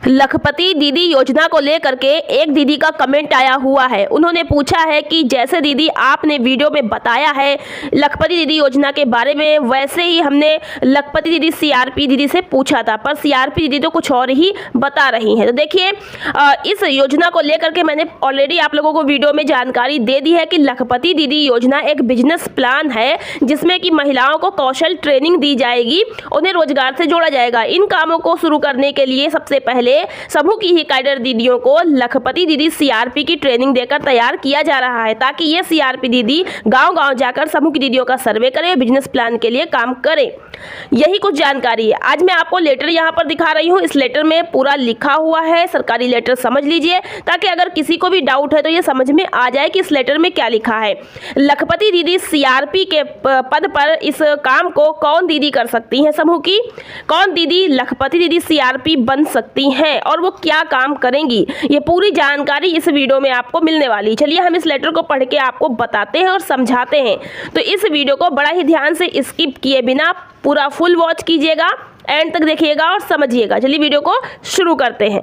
लखपति दीदी योजना को लेकर के एक दीदी का कमेंट आया हुआ है। उन्होंने पूछा है कि जैसे दीदी आपने वीडियो में बताया है लखपति दीदी योजना के बारे में, वैसे ही हमने लखपति दीदी सीआरपी दीदी से पूछा था, पर सीआरपी दीदी तो कुछ और ही बता रही हैं। तो देखिए, इस योजना को लेकर के मैंने ऑलरेडी आप लोगों को वीडियो में जानकारी दे दी है कि लखपति दीदी योजना एक बिजनेस प्लान है जिसमें कि महिलाओं को कौशल ट्रेनिंग दी जाएगी, उन्हें रोजगार से जोड़ा जाएगा। इन कामों को शुरू करने के लिए सबसे पहले समूह की ही कैडर दीदियों को लखपति दीदी सीआरपी की ट्रेनिंग देकर तैयार किया जा रहा है, ताकि ये सीआरपी दीदी गांव-गांव जाकर समूह की दीदियों का सर्वे करें, बिजनेस प्लान के लिए काम करें। यही कुछ जानकारी है। आज मैं आपको लेटर यहाँ पर दिखा रही हूँ। इस लेटर में पूरा लिखा हुआ है, सरकारी लेटर समझ लीजिए, ताकि अगर किसी को भी डाउट है तो ये समझ में आ जाए कि इस लेटर में क्या लिखा है। लखपति दीदी सीआरपी के पद पर इस काम को कौन दीदी कर सकती हैं, समूह की कौन दीदी लखपति दीदी सीआरपी बन सकती हैं और वो क्या काम करेंगी, ये पूरी जानकारी इस वीडियो में आपको मिलने वाली है। चलिए हम इस लेटर को पढ़ के आपको बताते हैं और समझाते हैं। तो इस वीडियो को बड़ा ही ध्यान से स्किप किए बिना पूरा फुल वॉच कीजिएगा, एंड तक देखिएगा और समझिएगा। चलिए वीडियो को शुरू करते हैं।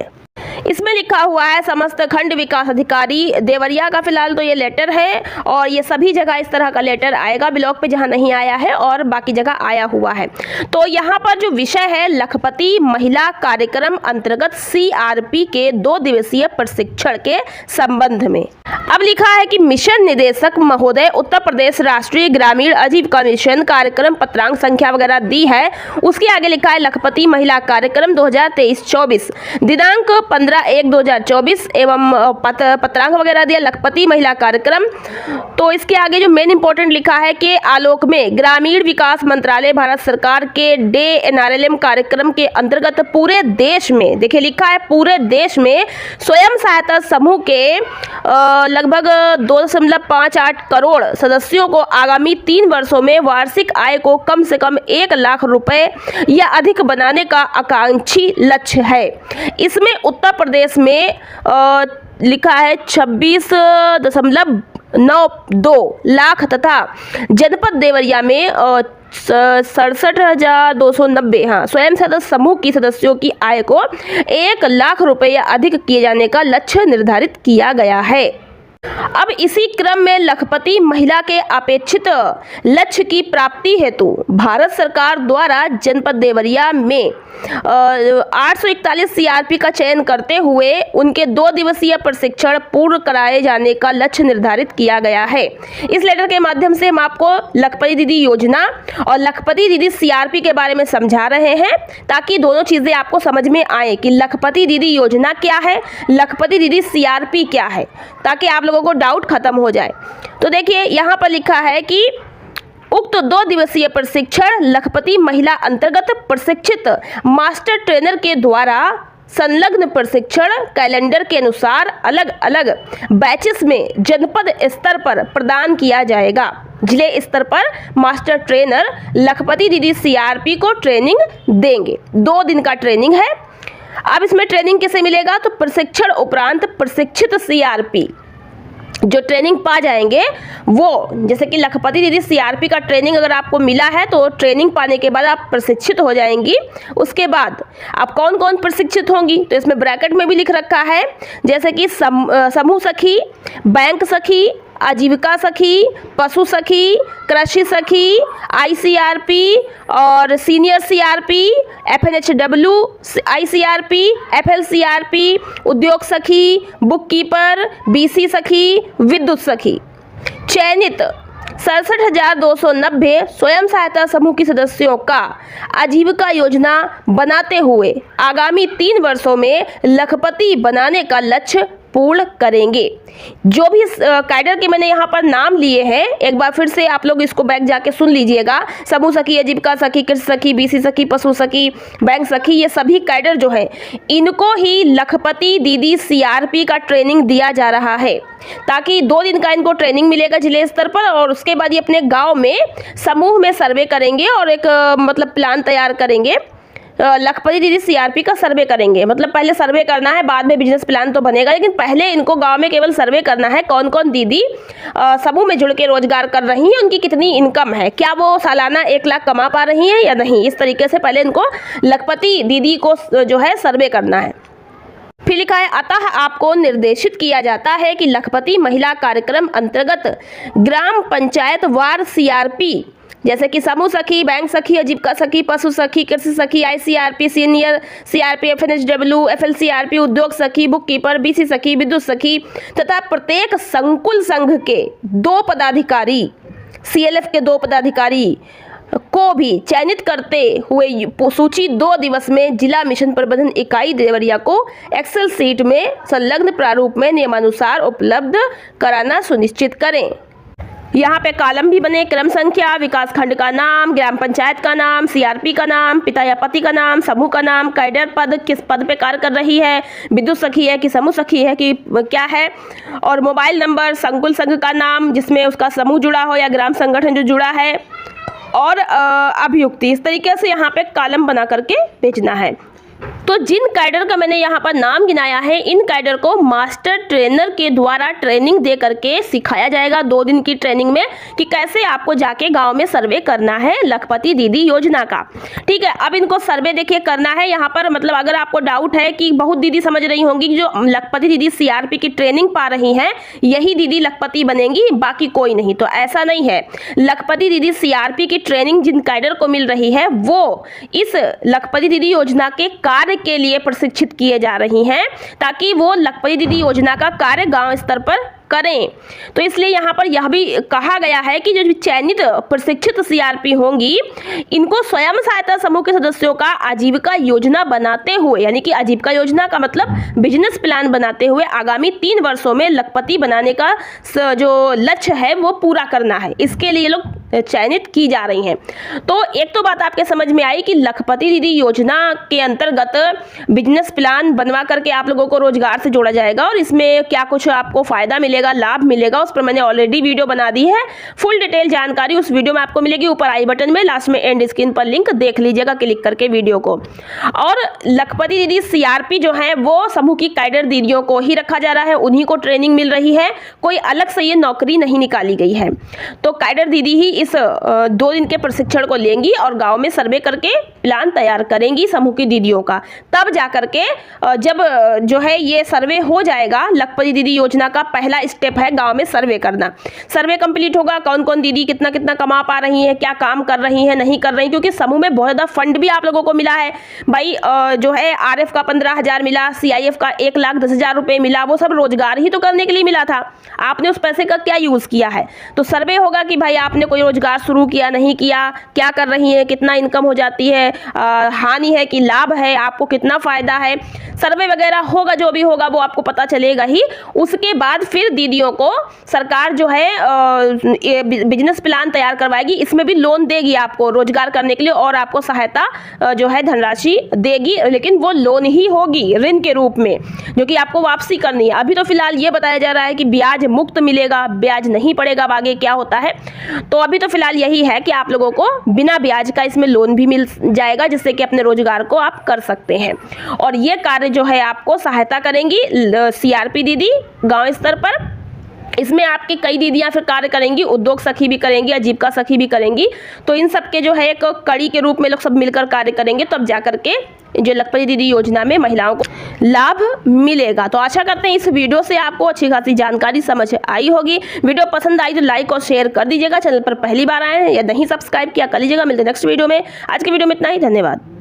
इसमें लिखा हुआ है समस्त खंड विकास अधिकारी देवरिया का फिलहाल तो ये लेटर है, और ये सभी जगह इस तरह का लेटर आएगा, ब्लॉक पे जहां नहीं आया है और बाकी जगह आया हुआ है। तो यहाँ पर जो विषय है लखपति महिला कार्यक्रम अंतर्गत सीआरपी के 2 दिवसीय प्रशिक्षण के संबंध में। अब लिखा है कि मिशन निदेशक महोदय उत्तर प्रदेश राष्ट्रीय ग्रामीण आजीविका मिशन कार्यक्रम पत्रांक संख्या वगैरह दी है। उसके आगे लिखा है लखपति महिला कार्यक्रम 2023-24 दिनांक 15/1/2024 एवं पत्रांक वगैरह दिया लखपति महिला कार्यक्रम। तो इसके आगे जो मेन इंपॉर्टेंट लिखा है कि आलोक में ग्रामीण विकास मंत्रालय भारत सरकार के डे एनआरएलएम कार्यक्रम के अंतर्गत पूरे देश में, देखिए लिखा है पूरे देश में स्वयं सहायता समूह के लगभग 2.58 करोड़ सदस्यों को आगामी 3 वर्षों में वार्षिक आय को कम से कम 1 लाख रुपए या अधिक बनाने का आकांक्षी लक्ष्य है। इसमें उत्तर प्रदेश में लिखा है 26.92 लाख तथा जनपद देवरिया में 67,290 स्वयं सदस्य समूह की सदस्यों की आय को 1 लाख रुपए या अधिक किए जाने का लक्ष्य निर्धारित किया गया है। अब इसी क्रम में लखपति महिला के अपेक्षित लक्ष्य की प्राप्ति हेतु भारत सरकार द्वारा जनपद देवरिया में 841 सीआरपी का चयन करते हुए उनके 2 दिवसीय प्रशिक्षण पूर्ण कराए जाने का लक्ष्य निर्धारित किया गया है। इस लेटर के माध्यम से हम आपको लखपति दीदी योजना और लखपति दीदी सीआरपी के बारे में समझा रहे हैं, ताकि दोनों चीजें आपको समझ में आए कि लखपति दीदी योजना क्या है, लखपति दीदी सीआरपी क्या है, ताकि आप लोगों को डाउट खत्म हो जाए। तो देखिए यहाँ पर लिखा है कि उक्त 2 दिवसीय प्रशिक्षण लखपति महिला अंतर्गत प्रशिक्षित मास्टर ट्रेनर के द्वारा संलग्न प्रशिक्षण कैलेंडर के अनुसार अलग अलग बैचेस में जनपद स्तर पर प्रदान किया जाएगा। जिले स्तर पर मास्टर ट्रेनर लखपति दीदी सीआरपी को ट्रेनिंग देंगे। 2 दिन का ट्रेनिंग है। अब इसमें ट्रेनिंग किसे मिलेगा, तो प्रशिक्षण उपरांत प्रशिक्षित सीआरपी जो ट्रेनिंग पा जाएंगे वो, जैसे कि लखपति दीदी सीआरपी का ट्रेनिंग अगर आपको मिला है तो ट्रेनिंग पाने के बाद आप प्रशिक्षित हो जाएंगी। उसके बाद आप कौन कौन प्रशिक्षित होंगी, तो इसमें ब्रैकेट में भी लिख रखा है, जैसे कि समूह सखी, बैंक सखी, आजीविका सखी, पशु सखी, कृषि सखी, आईसीआरपी और सीनियर सीआरपी, एफएनएचडब्ल्यू आईसीआरपी, एफएलसीआरपी, उद्योग सखी, बुक कीपर, बीसी सखी, विद्युत सखी। चयनित 67,290 स्वयं सहायता समूह की सदस्यों का आजीविका योजना बनाते हुए आगामी 3 वर्षों में लखपति बनाने का लक्ष्य पूर्ण करेंगे। जो भी कैडर के मैंने यहाँ पर नाम लिए हैं, एक बार फिर से आप लोग इसको बैक जाके सुन लीजिएगा। समूह सखी, आजीविका सखी, कृषि सखी, बीसी सखी, पशु सखी, बैंक सखी, ये सभी कैडर जो है इनको ही लखपति दीदी सीआरपी का ट्रेनिंग दिया जा रहा है, ताकि 2 दिन का इनको ट्रेनिंग मिलेगा जिले स्तर पर, और उसके बाद ये अपने गाँव में समूह में सर्वे करेंगे और एक मतलब प्लान तैयार करेंगे। लखपति दीदी सीआरपी का सर्वे करेंगे, मतलब पहले सर्वे करना है, बाद में बिजनेस प्लान तो बनेगा, लेकिन पहले इनको गांव में केवल सर्वे करना है कौन कौन दीदी समूह में जुड़ के रोजगार कर रही हैं, उनकी कितनी इनकम है, क्या वो सालाना 1 लाख कमा पा रही हैं या नहीं। इस तरीके से पहले इनको लखपति दीदी को जो है सर्वे करना है। फिर लिखा है, अतः आपको निर्देशित किया जाता है कि लखपति महिला कार्यक्रम अंतर्गत ग्राम पंचायत वार सीआरपी जैसे कि समूह सखी, बैंक सखी, आजीविका सखी, पशु सखी, कृषि सखी, आईसीआरपी, सीनियर सीआरपी, एफएनएचडब्ल्यू, एफएलसीआरपी, उद्योग सखी, बुक कीपर, बीसी सखी, विद्युत सखी तथा प्रत्येक संकुल संघ के 2 पदाधिकारी, सीएलएफ के 2 पदाधिकारी को भी चयनित करते हुए सूची 2 दिवस में जिला मिशन प्रबंधन इकाई देवरिया को एक्सेल सीट में संलग्न प्रारूप में नियमानुसार उपलब्ध कराना सुनिश्चित करें। यहाँ पे कॉलम भी बने, क्रम संख्या, विकास खंड का नाम, ग्राम पंचायत का नाम, सीआरपी का नाम, पिता या पति का नाम, समूह का नाम, कैडर पद, किस पद पे कार्य कर रही है, विद्युत सखी है कि समूह सखी है कि क्या है, और मोबाइल नंबर, संकुल संघ का नाम जिसमें उसका समूह जुड़ा हो या ग्राम संगठन जो जुड़ा है, और अभियुक्ति। इस तरीके से यहाँ पे कॉलम बना करके भेजना है। तो जिन कैडर का मैंने यहाँ पर नाम गिनाया है, इन कैडर को मास्टर ट्रेनर के द्वारा ट्रेनिंग दे करके सिखाया जाएगा 2 दिन की ट्रेनिंग में कि कैसे आपको जाके गांव में सर्वे करना है लखपति दीदी योजना का। ठीक है, अब इनको सर्वे देखिए करना है। यहाँ पर मतलब अगर आपको डाउट है कि बहुत दीदी समझ रही होंगी कि जो लखपति दीदी सीआरपी की ट्रेनिंग पा रही हैं यही दीदी लखपति बनेंगी, बाकी कोई नहीं, तो ऐसा नहीं है। लखपति दीदी सीआरपी की ट्रेनिंग जिन कैडर को मिल रही है वो इस लखपति दीदी योजना के कार्य के लिए प्रशिक्षित किए जा रही हैं ताकि वो लखपति दीदी योजना का कार्य गांव स्तर पर करें। तो इसलिए यहाँ पर यह भी कहा गया है कि जो चयनित प्रशिक्षित सीआरपी होंगी इनको स्वयं सहायता समूह के सदस्यों का आजीविका योजना बनाते हुए, यानी कि आजीविका योजना का मतलब बिजनेस प्लान बनाते हुए आगामी 3 वर्षों में लखपति बनाने का जो लक्ष्य है वो पूरा करना है। इसके लिए लोग चयनित की जा रही हैं। तो एक तो बात आपके समझ में आई कि लखपति दीदी योजना के अंतर्गत बिजनेस प्लान बनवा करके आप लोगों को रोजगार से जोड़ा जाएगा और इसमें क्या कुछ आपको फायदा मिलेगा, लाभ मिलेगा, उस पर मैंने ऑलरेडी वीडियो बना दी है। फुल डिटेल जानकारी उस वीडियो में आपको मिलेगी, ऊपर आई बटन में, लास्ट में एंड स्क्रीन पर लिंक देख लीजिएगा क्लिक करके वीडियो को। और लखपति दीदी सीआरपी जो है वो समूह की कैडर दीदियों को ही रखा जा रहा है, उन्हीं को ट्रेनिंग मिल रही है, कोई अलग से ये नौकरी नहीं निकाली गई है। तो कैडर दीदी ही इस 2 दिन के प्रशिक्षण को लेंगी और गांव में सर्वे करके प्लान तैयार करेंगी समूह की दीदियों का। तब जा करके जब जो है ये सर्वे हो जाएगा, लखपति दीदी योजना का पहला स्टेप है गांव में सर्वे करना। सर्वे कंप्लीट होगा, कौन कौन दीदी कितना कितना कमा पा रही है, क्या काम कर रही है, नहीं कर रही, क्योंकि समूह में बहुत ज़्यादा फंड भी आप लोगों को मिला है भाई। जो है आरएफ का 15,000 मिला, सीआईएफ का 1,10,000 रुपये मिला, वो सब रोजगार ही तो करने के लिए मिला था। आपने उस पैसे का क्या यूज़ किया है? तो सर्वे होगा कि भाई आपने कोई रोजगार शुरू किया, नहीं किया, क्या कर रही है, कितना इनकम हो जाती है, हानि है कि लाभ है, आपको कितना फायदा है, सर्वे वगैरह होगा। जो भी होगा वो आपको पता चलेगा ही। उसके बाद फिर दीदियों को सरकार जो है बिजनेस प्लान तैयार करवाएगी, इसमें भी लोन देगी आपको रोजगार करने के लिए और आपको सहायता जो है धनराशि देगी, लेकिन वो लोन ही होगी ऋण के रूप में जो कि आपको वापसी करनी है। अभी तो फिलहाल ये बताया जा रहा है कि ब्याज मुक्त मिलेगा, ब्याज नहीं पड़ेगा, आगे क्या होता है। तो अभी तो फिलहाल यही है कि आप लोगों को बिना ब्याज का इसमें लोन भी मिल जाएगा जिससे कि अपने रोजगार को आप कर सकते हैं। और ये कार्य जो है आपको सहायता करेंगी सीआरपी दीदी गांव स्तर पर। इसमें आपकी कई दीदियां फिर कार्य करेंगी, उद्योग सखी भी करेंगी, आजीविका सखी भी करेंगी। तो इन सब के जो है एक कड़ी के रूप में लोग सब मिलकर कार्य करेंगे, तब जा करके जो लखपति दीदी योजना में महिलाओं को लाभ मिलेगा। तो आशा करते हैं इस वीडियो से आपको अच्छी खासी जानकारी समझ आई होगी। वीडियो पसंद आई तो लाइक और शेयर कर दीजिएगा। चैनल पर पहली बार आए हैं या नहीं सब्सक्राइब किया कर लीजिएगा। मिलते हैं नेक्स्ट वीडियो में। आज के वीडियो में इतना ही, धन्यवाद।